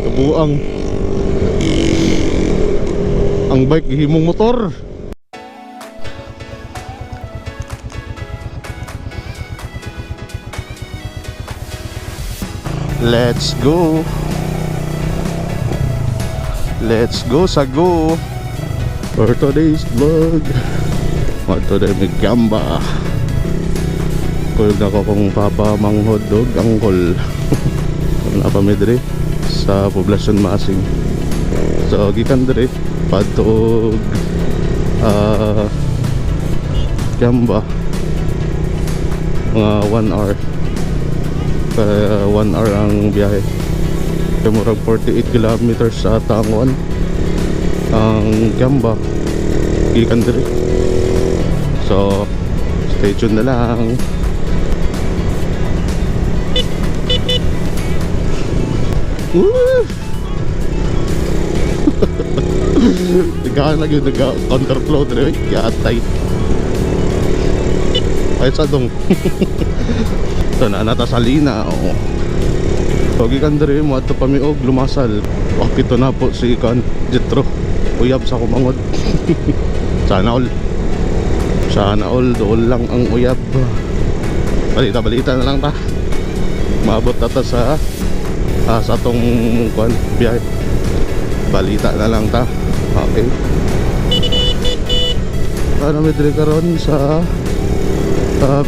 Kabuang ang bike himong motor. Let's go. Let's go sa go for today's vlog. Today may gamba. Kuyog na ko kung papa manghod dog angkol. Wala pa may diri sa poblasyon Masing. So gikan diri padtog gamba mga 1 hour. 1 hour ang biyahe. Murag 48 kilometers sa Tanguan ang gamba gikan diri. So stay tuned na lang. Tigaan lagi nag-counterflow diri yatay. Ay sa dong. So na nata sa lina. So gikan diri mo ato pa mi og lumasal. Wakito na po si kan Jetro. Uyab sa kumangod. Sana all dool lang ang uyab. Balita na lang ta. Maabot ta sa atong kuan biyahe. Balita na lang ta. Okay. Ano may diri karon sa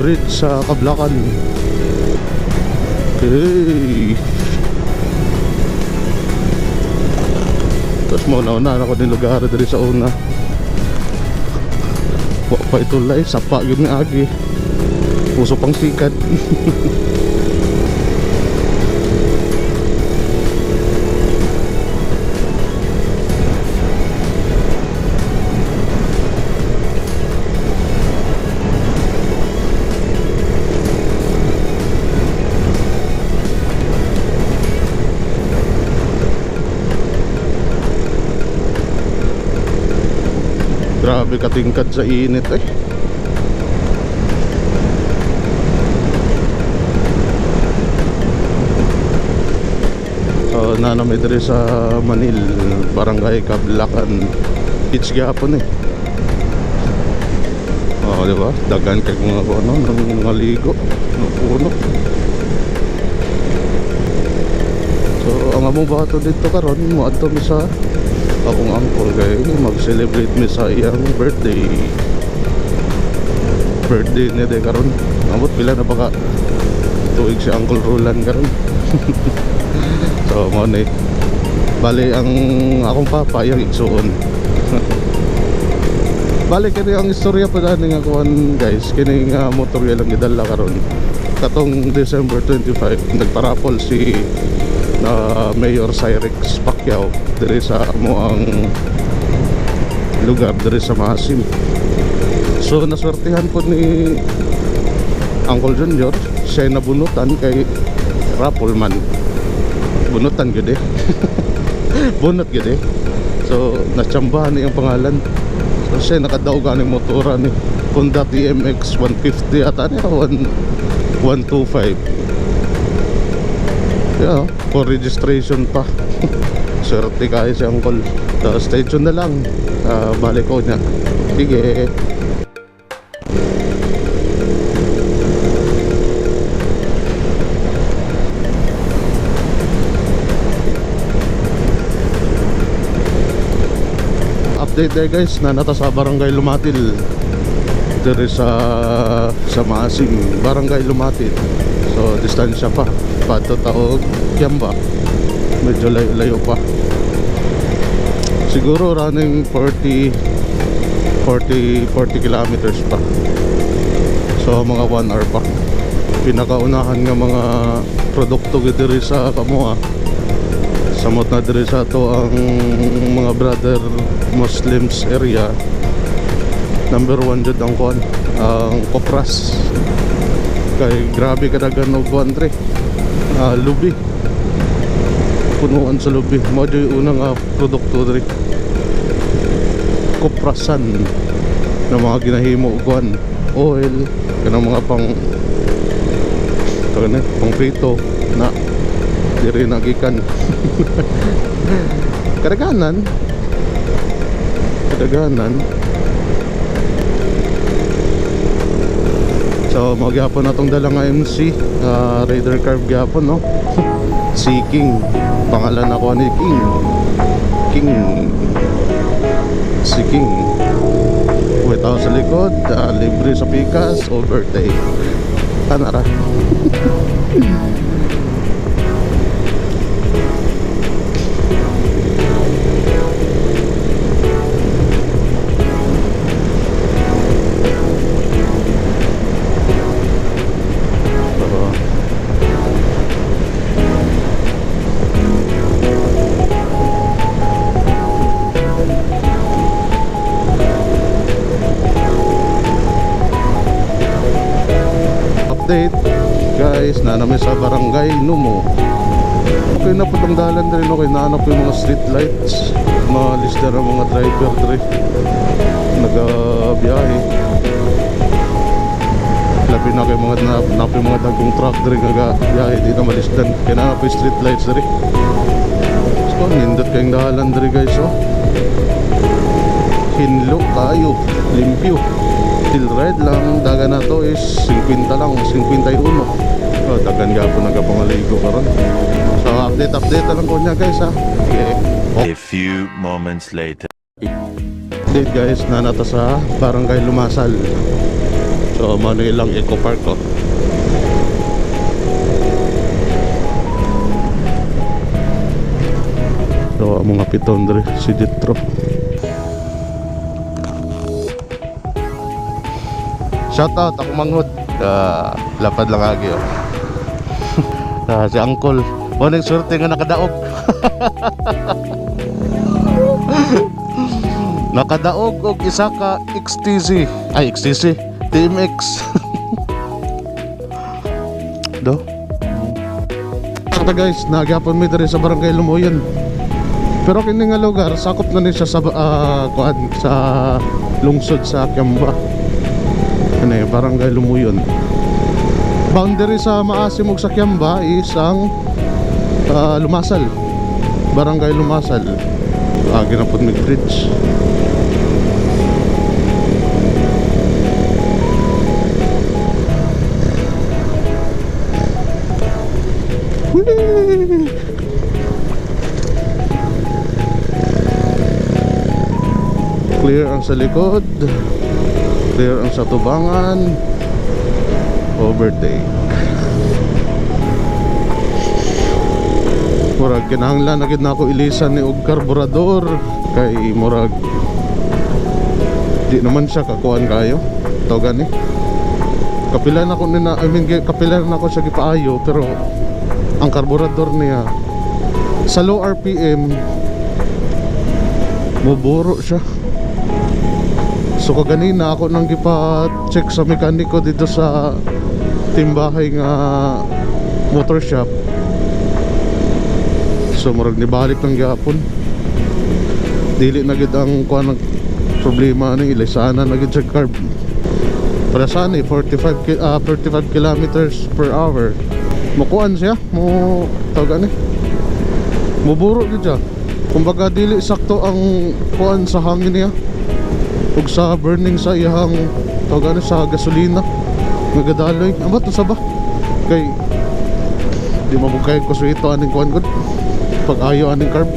bridge sa Kablakan. Okay. Tapos mauna-una ako din lugar diri sa una. Wa pa itulay, sapa yun nga agi. Puso pang sikat. Grabe katingkad sa init eh. So nanamay diri sa Manil, Barangay Kablakan. Beach gapon eh. Oh, di ba? Dagan kay mga ano, mga ligo, puno. So ang among bato dito karon mo adto mi sa akong uncle kay mag-celebrate mi sa iyang birthday niya de karon. Amot pila na baka tuig si Uncle Roland karon. So mo ni bali ang akong papa yang igsuon. Bali kini ang istorya pa dani nga kuan guys, kini nga motor lang gidala karon katong December 25 nagparapol si Mayor Cyrix Pacquiao diri sa ang lugar diri sa Masim. So naswertihan po ni Uncle Junior, siya nabunutan kay Rappelman. Bunutan gud eh. Bunot gud eh. So natsambahan ni ang pangalan. So siya nakadaog aning motora ni Honda TMX 150 at ano 125. Yeah, for registration pa. Swerte kayo si Uncle. So stay tuned na lang. Balik ko niya. Sige. Update there guys, na nata sa Barangay Lumatil diri sa Masing, Barangay Lumatil. So distansya pa pato taog Kiamba, medyo layo pa, siguro running 40 kilometers pa. So mga 1 hour pa. Pinakaunahan nga mga produkto diri sa Kamoa. Samot na diri sa to ang mga brother Muslims area. Number 1 jud ang kuan, ang kopras. Kay grabe kadagan og kuan tre. Lubi. Punuan sa lubi. Mo di unang produkto diri. Koprasan na mga ginahimo kuan, oil, kanang mga pang Ito na, pang prito na diri nagikan. Kadaganan. So magyapon na tong dalang MC Raider Carb gyapon, no. Si King, pangalan ako ni King. Si King without sa likod, libre sa pikas, overtake tanara. Update guys, nanami sa barangay Numo. Okay na po itong dalan din. Okay, naanap yung mga street lights, mga lister ng mga driver dre nagabiyahe. Labi na kayo mga napi mga dagong truck dre nagabiyahe, di na malisdan kaya naanap yung street lights dre. So nindot kayong dalan dre guys, oh. Hinlo kayo, limpyo. Till red lang, daga na to is 50 lang, 51. Oh, dagan nga po nagapangaligo karon. So update lang ko niya guys, ha. Okay. A few moments later. Update guys, na nata sa barangay Lumasal. So mano ilang eco park ko. So mga piton dre si Ditro. Shoutout ako manghod. Lapad lang agi, oh. Si Uncle morning surte nga nakadaog. Nakadaog og isa ka XTC. Ay, XTC TMX. Do. Ito guys, nagyapon mi diri sa barangay Lumoyan. Pero kini nga lugar sakop na ni siya sa kuan sa lungsod sa Kiamba. Ano eh, barangay Lumuyon. Boundary sa Maasim ug sa Kiamba is ang Lumasal. Barangay Lumasal. Ginapod mig bridge. Whee! Clear ang sa likod, clear ang sa tubangan, overtake. Murag kinahanglan na gid nako ilisan ni og karburador kay murag di naman siya kakuan kayo. To gani. Kapila na ko na, kapila na ko siya gipaayo, pero ang karburador niya sa low RPM muburo siya. So kaganina ako nang gipa-check sa mekaniko dito sa timbahay nga motor shop. So murag nibalik ng gapon. Dili na gid ang kuan ng problema ni ilisana na gid sa carb. Para saan 35 kilometers per hour. Mukuan siya, mo tawag ni. Muburo gid siya. Kumbaga dili sakto ang kuan sa hangin niya. Ug sa burning sa iyang tawag sa gasolina nagadaloy ang bato sa ba kay di mabugkay ko ito aning kuan gud pag ayo aning carb.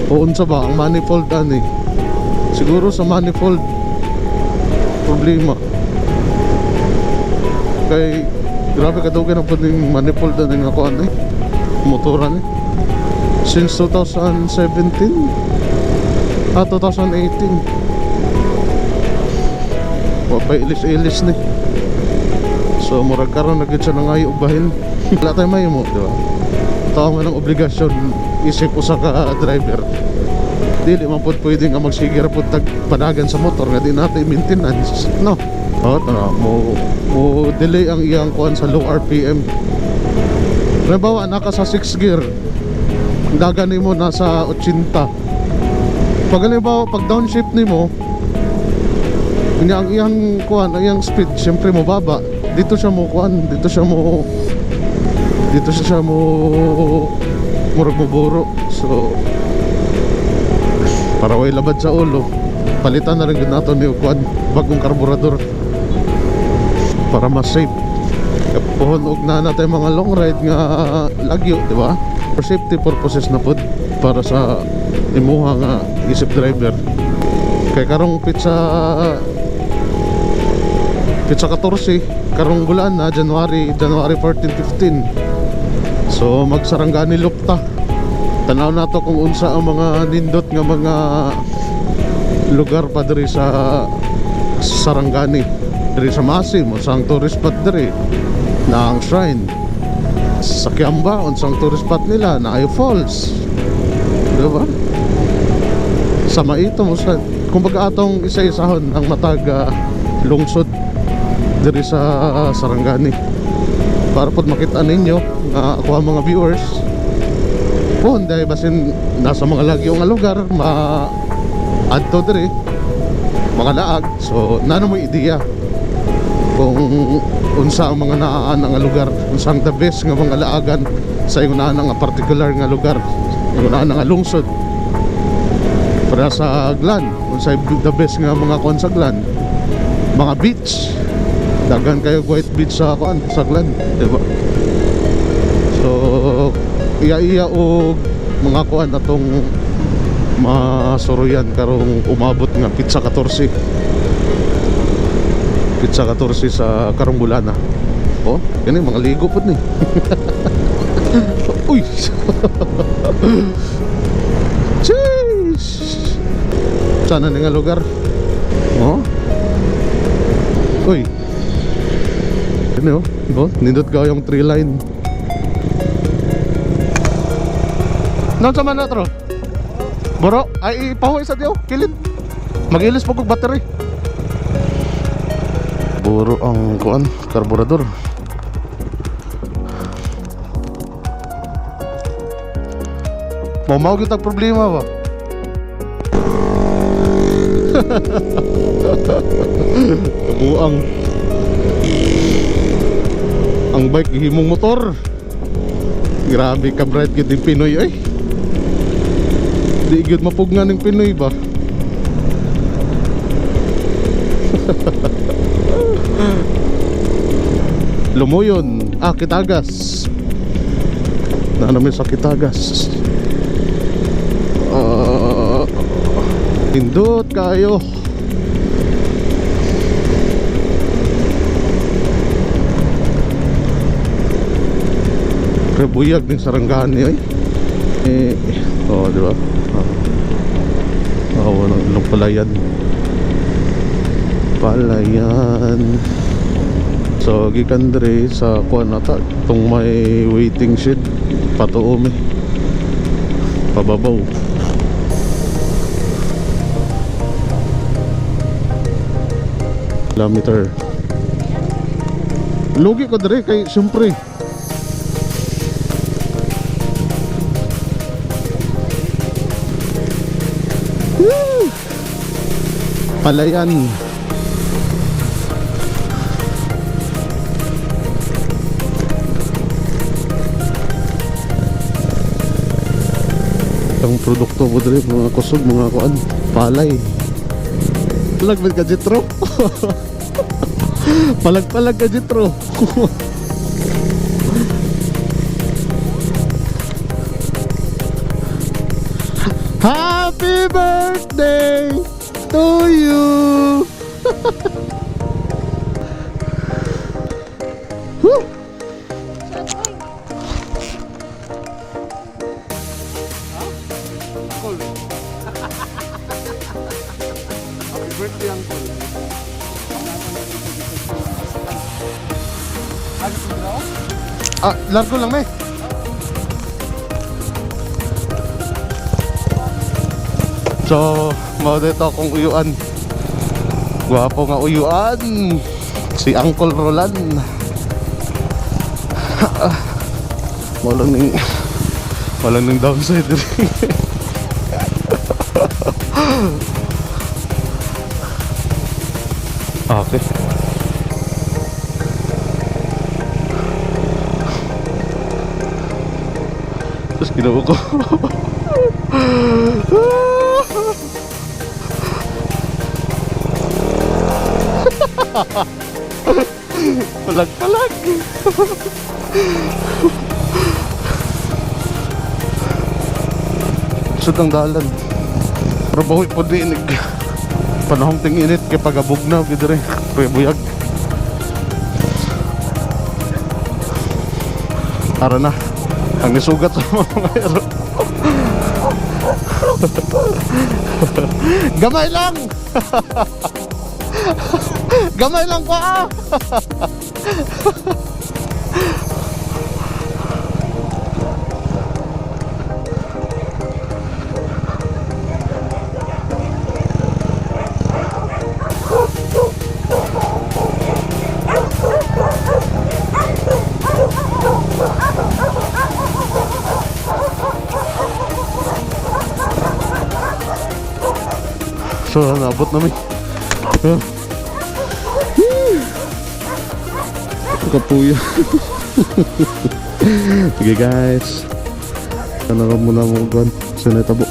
O unsa ba ang manifold ani siguro sa manifold problema kay grabe kadugay na pud ning manifold ani nga kuan motoran since 2017 2018 wapay ilis-ilis ni. So murag karon na gid siya nangayo og bahin. Wala tayo may mo, di ba? Tawo man ang obligasyon isip usa ka driver. Dili man pud pwede nga magsigir pud tag panagan sa motor nga di natin maintenance, no? Mo delay ang iyang kuan sa low RPM. Halimbawa naka sa 6 gear, dagan nimo nasa 80. Pag halimbawa, pag downshift nimo Kanya ang iyang kuan, ang iyang speed syempre mo baba. Dito siya mo kuan, dito siya mo murag mo buro. So para way labad sa ulo, palitan na rin gud nato ni kuan bagong karburador para mas safe. Kapuhon og na natin mga long ride nga lagyo, di ba? For safety purposes na pod, para sa imuha nga isip driver. Kay karong pizza 14 karong bulan na January 14, 15. So magsarangani lupta. Tanaw nato kung unsa ang mga nindot nga mga lugar pa diri sa Sarangani, diri sa Masim, unsang tourist spot diri na ang shrine. Sa Kiamba, unsang tourist spot nila na ay falls, diba? Sa Maito mo sa kumbaga atong isa-isahon ang matag lungsod diri sa Sarangani para pod makita ninyo ako ang mga viewers kung dahil basin nasa mga lagyo nga lugar adto diri mga laag. So nano mo ideya kung unsa ang mga naan nga lugar, unsang the best nga mga laagan sa ingon nga particular nga lugar, ingon nga lungsod. Para sa Glan, unsay the best nga mga kon sa Glan, mga beach, dagan kayo white beach sa kuan sa Glan, diba? So iya og mga kuan atong masuruyan karong umabot nga pizza 14 sa karong bulana. Oh, kani mga ligo pod ni. Uy. Jeez. Sana nga lugar. Oh. Uy. Ano? Oh, nindot ka yung tree line. Nang sa man na tro? Boro, ay ipahoy sa diyo, kilid. Mag-ilis po kong battery. Boro ang kuan, karburador. Mamaw kita problema ba? Kabuang. Ang bike himong motor. Grabe ka bright gid yung Pinoy ay. Di gid mapugna ning Pinoy ba? Lumoyon, Kitagas. Na namin sa Kitagas. Pindot kayo. Rebuyag ng Sarangani ay. Oh, di ba? Walang ilong palayan. So gikan diri sa kuan ata tong may waiting shed patuomi pababaw. Kilometer. Lugi ko diri kay syempre Palayan. Ang produkto mo dali, mga kusog, mga kuan, palay. Palag ka Jetro. Palag ka Jetro. Happy birthday to you. Woo. Happy birthday, Uncle. Largo lang may. So, mau dito akong uyuan. Gwapo nga uyuan. Si Uncle Roland. Walang ning downside. Okay. Terus ginawa ko. Palag-palag. Sud ang dalan. Pero bawi po dinig. Panahong ting init kay pagabog na gidre. Buyag. Ara na. Ang nisugat sa mga aero. Gamay lang. Gamay lang pa. So, nabot namin. Kapuyo. Okay guys. Ano ka muna mo, Gon? Sa natabo.